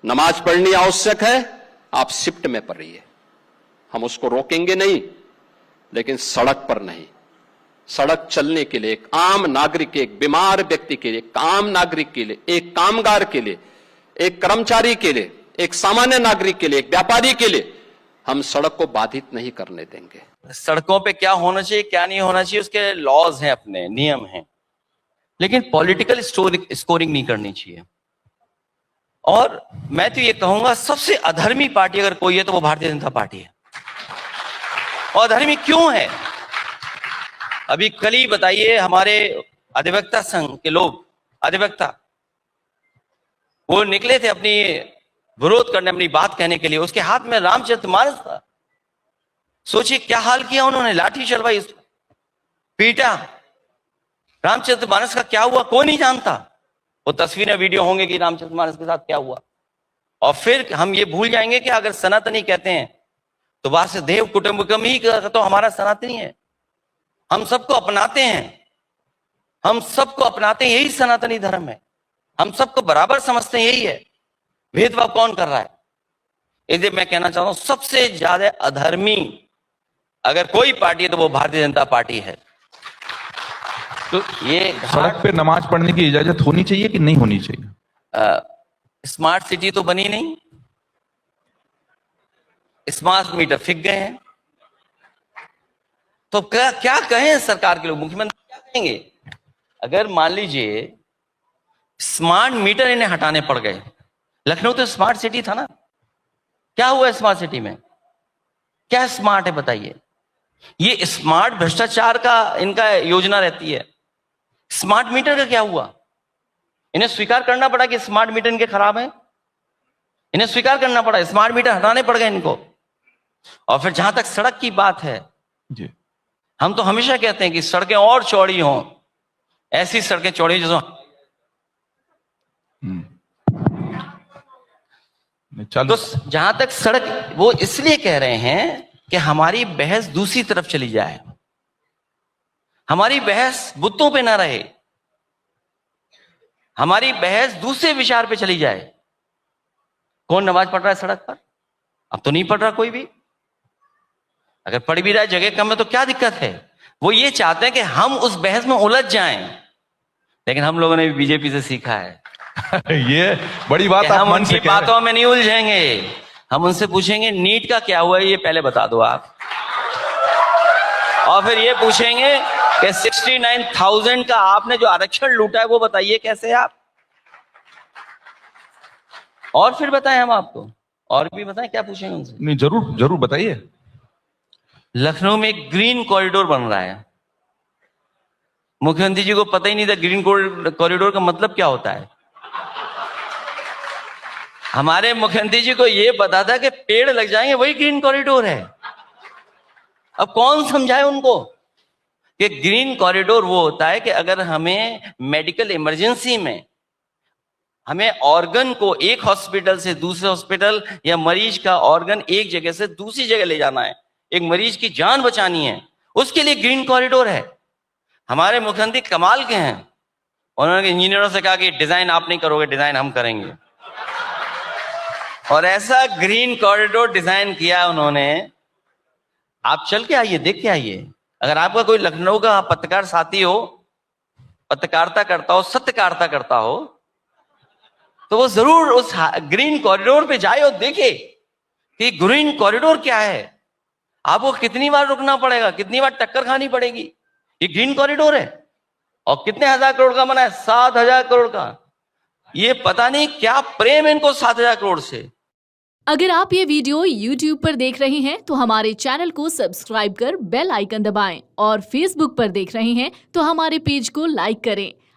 नमाज पढ़नी आवश्यक है, आप शिफ्ट में पढ़िए, हम उसको रोकेंगे नहीं, लेकिन सड़क पर नहीं। सड़क चलने के लिए एक आम नागरिक के, एक बीमार व्यक्ति के लिए, एक आम नागरिक के लिए, एक कामगार के लिए, एक कर्मचारी के लिए, एक सामान्य नागरिक के लिए, एक व्यापारी के लिए हम सड़क को बाधित नहीं करने देंगे। सड़कों पे क्या होना चाहिए क्या नहीं होना चाहिए उसके लॉज हैं, अपने नियम हैं, लेकिन पॉलिटिकल स्कोरिंग नहीं करनी चाहिए। और मैं तो ये कहूंगा सबसे अधर्मी पार्टी अगर कोई है तो वो भारतीय जनता पार्टी है। और अधर्मी क्यों है? अभी कल ही बताइए, हमारे अधिवक्ता संघ के लोग, अधिवक्ता, वो निकले थे अपनी विरोध करने, अपनी बात कहने के लिए, उसके हाथ में रामचरितमानस था। सोचिए क्या हाल किया उन्होंने, लाठी चलवाई, पीटा। रामचरितमानस का क्या हुआ कोई नहीं जानता। वो तस्वीरें वीडियो होंगे कि रामचरितमानस के साथ क्या हुआ। और फिर हम ये भूल जाएंगे कि अगर सनातनी कहते हैं तो वासुदेव कुटुंबकम ही तो हमारा सनातनी है। हम सबको अपनाते हैं, हम सबको अपनाते हैं, यही सनातनी धर्म है। हम सबको बराबर समझते हैं, यही है। भेदभाव कौन कर रहा है? इसलिए मैं कहना चाहता हूं सबसे ज्यादा अधर्मी अगर कोई पार्टी है तो वो भारतीय जनता पार्टी है। तो ये सड़क पे नमाज पढ़ने की इजाजत होनी चाहिए कि नहीं होनी चाहिए? स्मार्ट सिटी तो बनी नहीं, स्मार्ट मीटर फिक गए हैं, तो क्या कहें सरकार के लोग, मुख्यमंत्री क्या कहेंगे? अगर मान लीजिए स्मार्ट मीटर इन्हें हटाने पड़ गए। लखनऊ तो स्मार्ट सिटी था ना, क्या हुआ स्मार्ट सिटी में? क्या स्मार्ट है बताइए? ये स्मार्ट भ्रष्टाचार का इनका योजना रहती है। स्मार्ट मीटर का क्या हुआ? इन्हें स्वीकार करना पड़ा कि स्मार्ट मीटर इनके खराब है, इन्हें स्वीकार करना पड़ा, स्मार्ट मीटर हटाने पड़ गए इनको। और फिर जहां तक सड़क की बात है जी, हम तो हमेशा कहते हैं कि सड़कें और चौड़ी हों, ऐसी सड़कें चौड़ी जो तो जहां तक सड़क, वो इसलिए कह रहे हैं कि हमारी बहस दूसरी तरफ चली जाए, हमारी बहस बुतों पे ना रहे, हमारी बहस दूसरे विचार पे चली जाए। कौन नमाज पढ़ रहा है सड़क पर? अब तो नहीं पढ़ रहा कोई भी। अगर पढ़ भी रहा है, जगह कम है, तो क्या दिक्कत है? वो ये चाहते हैं कि हम उस बहस में उलझ जाएं। लेकिन हम लोगों ने भी बीजेपी से सीखा है ये बड़ी बात आप हम मन से उनकी बातों में नहीं उलझेंगे। हम उनसे पूछेंगे नीट का क्या हुआ है, ये पहले बता दो आप। और फिर ये पूछेंगे कि 69,000 का आपने जो आरक्षण लूटा है वो बताइए कैसे आप। और फिर बताएं हम आपको, और भी बताएं, क्या पूछेंगे उनसे? नहीं, जरूर जरूर बताइए। लखनऊ में एक ग्रीन कॉरिडोर बन रहा है। मुख्यमंत्री जी को पता ही नहीं था ग्रीन कॉरिडोर का मतलब क्या होता है। हमारे मुख्यमंत्री जी को यह पता था कि पेड़ लग जाएंगे वही ग्रीन कॉरिडोर है। अब कौन समझाए उनको कि ग्रीन कॉरिडोर वो होता है कि अगर हमें मेडिकल इमरजेंसी में हमें ऑर्गन को एक हॉस्पिटल से दूसरे हॉस्पिटल, या मरीज का ऑर्गन एक जगह से दूसरी जगह ले जाना है, एक मरीज की जान बचानी है, उसके लिए ग्रीन कॉरिडोर है। हमारे मुख्यमंत्री कमाल के हैं, उन्होंने इंजीनियरों से कहा कि डिजाइन आप नहीं करोगे, डिजाइन हम करेंगे। और ऐसा ग्रीन कॉरिडोर डिजाइन किया उन्होंने। आप चल के आइए, देख के आइए। अगर आपका कोई लखनऊ का पत्रकार साथी हो, पत्रकारिता करता हो, सत्यकारिता करता हो, तो वो जरूर उस ग्रीन कॉरिडोर पे जाए और देखे कि ग्रीन कॉरिडोर क्या है। आपको कितनी बार रुकना पड़ेगा, कितनी बार टक्कर खानी पड़ेगी। ये ग्रीन कॉरिडोर है और कितने हजार करोड़ का बना है? 7,000 करोड़ का। ये पता नहीं क्या प्रेम है इनको 7,000 करोड़ से। अगर आप ये वीडियो YouTube पर देख रहे हैं तो हमारे चैनल को सब्सक्राइब कर बेल आइकन दबाएं, और Facebook पर देख रहे हैं तो हमारे पेज को लाइक करें।